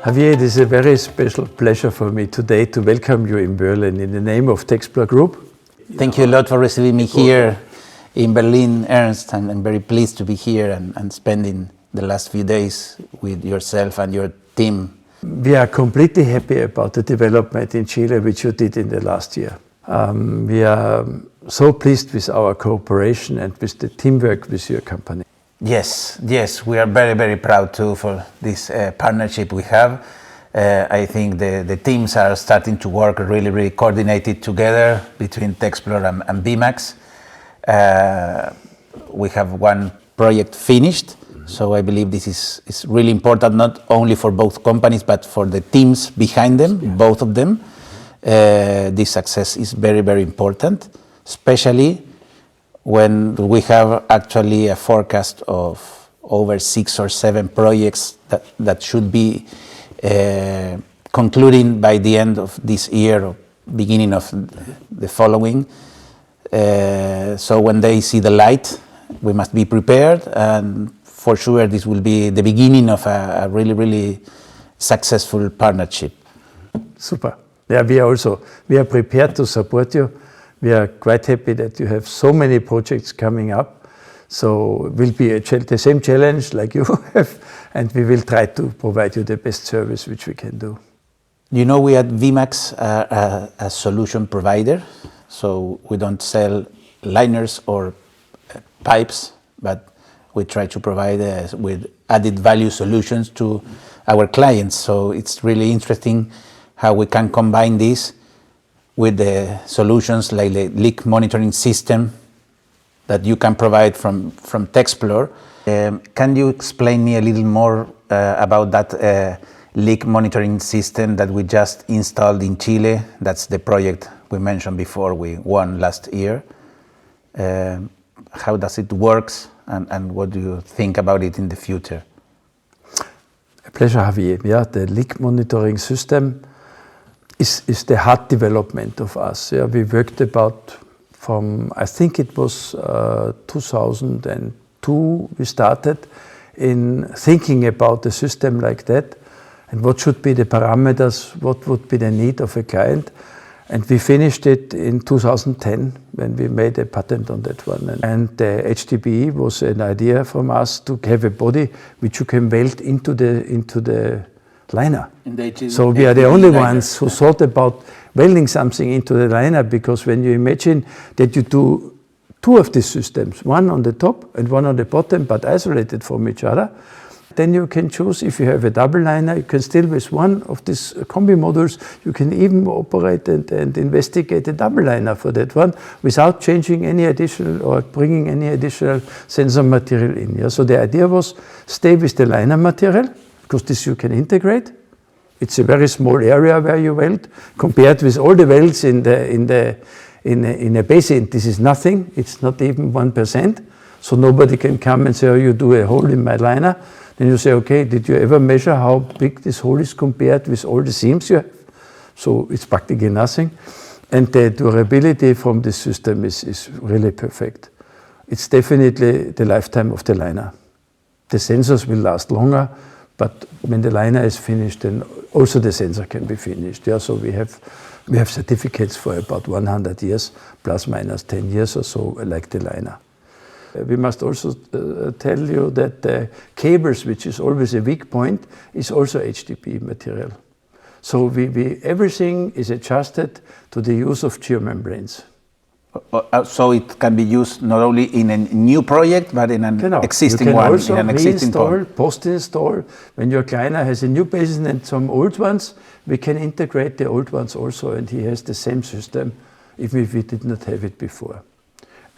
Javier, it is a very special pleasure for me today to welcome you in Berlin in the name of Texplor Group. Thank you a lot for receiving me here in Berlin, Ernst. I'm very pleased to be here and spending the last few days with yourself and your team. We are completely happy about the development in Chile which you did in the last year. We are so pleased with our cooperation and with the teamwork with your company. Yes, we are very proud too for this partnership we have. I think the teams are starting to work really coordinated together between Texplor and VMAX. We have one project finished, so I believe this is really important not only for both companies but for the teams behind them, both of them. This success is very important, especially when we have actually a forecast of over 6 or 7 projects that should be concluding by the end of this year or beginning of the following. So when they see the light, we must be prepared, and for sure this will be the beginning of a really successful partnership. Super. Yeah, we are prepared to support you. We are quite happy that you have so many projects coming up. So it will be the same challenge like you have, and we will try to provide you the best service which we can do. You know, we at VMAX are a solution provider, so we don't sell liners or pipes, but we try to provide with added value solutions to our clients. So it's really interesting how we can combine this with the solutions like the leak monitoring system that you can provide from Texplor. Can you explain me a little more about that leak monitoring system that we just installed in Chile? That's the project we mentioned before we won last year. How does it work, and what do you think about it in the future? A pleasure, Javier. Yeah, the leak monitoring system is the hard development of us. Yeah, we worked about from, I think it was 2002, we started in thinking about a system like that and what should be the parameters, what would be the need of a client. And we finished it in 2010 when we made a patent on that one. And the HDPE was an idea from us to have a body which you can weld into the liner. So we are the only ones who thought about welding something into the liner, because when you imagine that you do 2 of these systems, one on the top and one on the bottom, but isolated from each other, then you can choose. If you have a double liner, you can still, with one of these combi modules, you can even operate and investigate a double liner for that one without changing any additional or bringing any additional sensor material in. Yeah? So the idea was stay with the liner material, because this you can integrate. It's a very small area where you weld. Compared with all the welds in a basin, this is nothing. It's not even 1%. So nobody can come and say, oh, you do a hole in my liner. Then you say, okay, did you ever measure how big this hole is compared with all the seams you have? So it's practically nothing. And the durability from this system is really perfect. It's definitely the lifetime of the liner. The sensors will last longer, but when the liner is finished, then also the sensor can be finished. Yeah, so we have certificates for about 100 years, plus minus 10 years or so, like the liner. We must also tell you that the cables, which is always a weak point, is also HDPE material. So everything is adjusted to the use of geomembranes. So it can be used not only in a new project, but in an existing one. You can also reinstall, post-install. When your client has a new basin and some old ones, we can integrate the old ones also, and he has the same system, even if we did not have it before.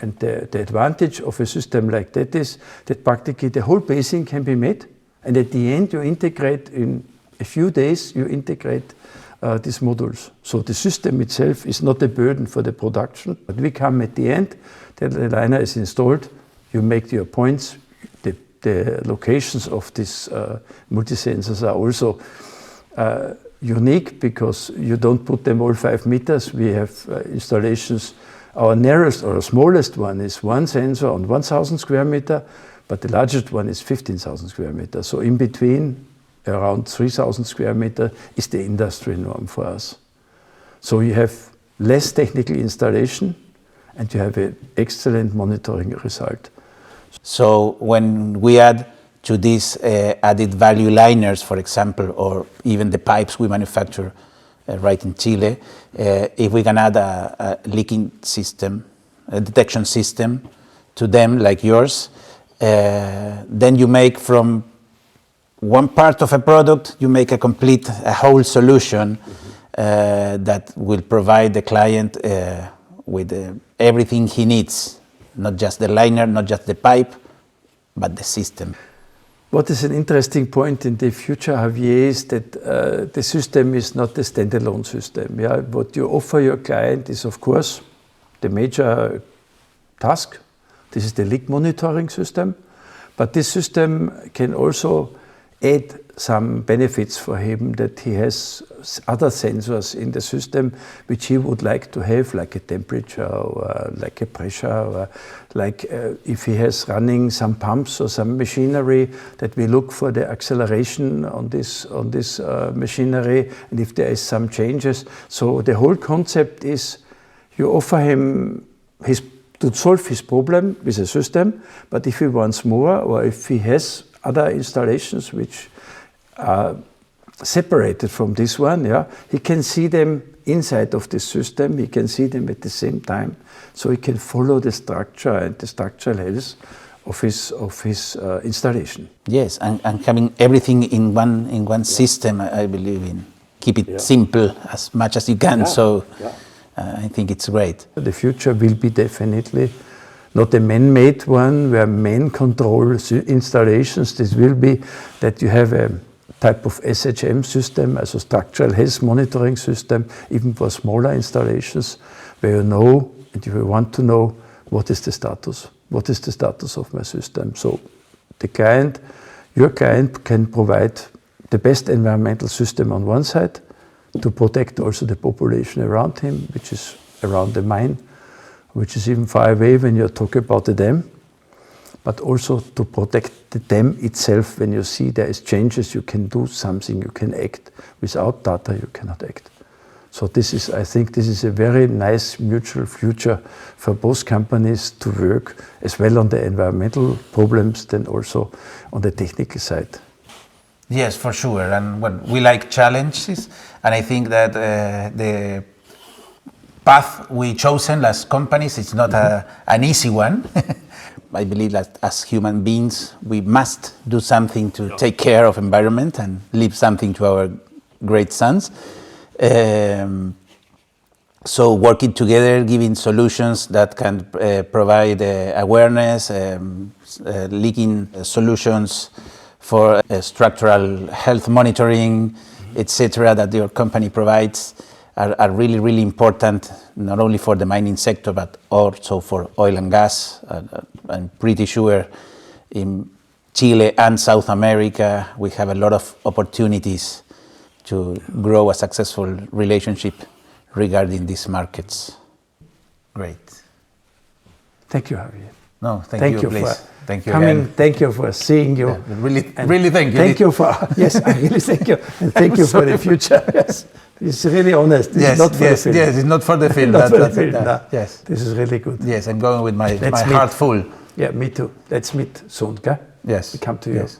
And the advantage of a system like that is that practically the whole basin can be made, and at the end you integrate, in a few days, you integrate these modules. So the system itself is not a burden for the production, but we come at the end, the liner is installed, you make your points, the locations of these multisensors are also unique, because you don't put them all 5 meters. We have installations. Our narrowest or smallest one is 1 sensor on 1,000 square meter, but the largest one is 15,000 square meters. So in between around 3,000 square meter is the industry norm for us. So you have less technical installation and you have an excellent monitoring result. So when we add to these added value liners, for example, or even the pipes we manufacture right in Chile, if we can add a leaking system, a detection system to them like yours, then you make from one part of a product, you make a whole solution that will provide the client with everything he needs, not just the liner, not just the pipe, but the system. What is an interesting point in the future, Javier, is that the system is not a standalone system. Yeah? What you offer your client is, of course, the major task. This is the leak monitoring system. But this system can also add some benefits for him, that he has other sensors in the system which he would like to have, like a temperature or like a pressure, or like if he has running some pumps or some machinery, that we look for the acceleration on this machinery, and if there is some changes. So the whole concept is you offer him to solve his problem with a system, but if he wants more, or if he has other installations which are separated from this one, yeah, he can see them inside of the system, he can see them at the same time, so he can follow the structure and the structural health of his installation. Yes, and having everything in one system, I believe in. Keep it simple as much as you can, I think it's great. The future will be definitely not a man-made one where men control installations. This will be that you have a type of SHM system, as a structural health monitoring system, even for smaller installations, where you know and you want to know what is the status of my system. So the client, your client, can provide the best environmental system on one side to protect also the population around him, which is around the mine, which is even far away when you talk about the dam, but also to protect the dam itself. When you see there is changes, you can do something, you can act. Without data, you cannot act. So I think this is a very nice mutual future for both companies to work as well on the environmental problems, then also on the technical side. Yes, for sure. And we like challenges, and I think that the path we chosen as companies is not an easy one. I believe that as human beings, we must do something to take care of environment and leave something to our great sons. So working together, giving solutions that can provide awareness, leaking solutions for structural health monitoring, etc., that your company provides are really, really important, not only for the mining sector, but also for oil and gas. I'm pretty sure in Chile and South America, we have a lot of opportunities to grow a successful relationship regarding these markets. Great. Thank you, Javier. No, thank you, please. Thank you coming. again. Thank you for seeing you. Yeah, really thank you. Thank you for, yes, I really thank you. And thank you for the future. Yes, it's really honest. This is not for the film. Yes, it's not for the film. Not for the film, no. Yes. This is really good. Yes, I'm going with my heart full. Yeah, me too. Let's meet soon, okay? Yes. We come to you. Yes.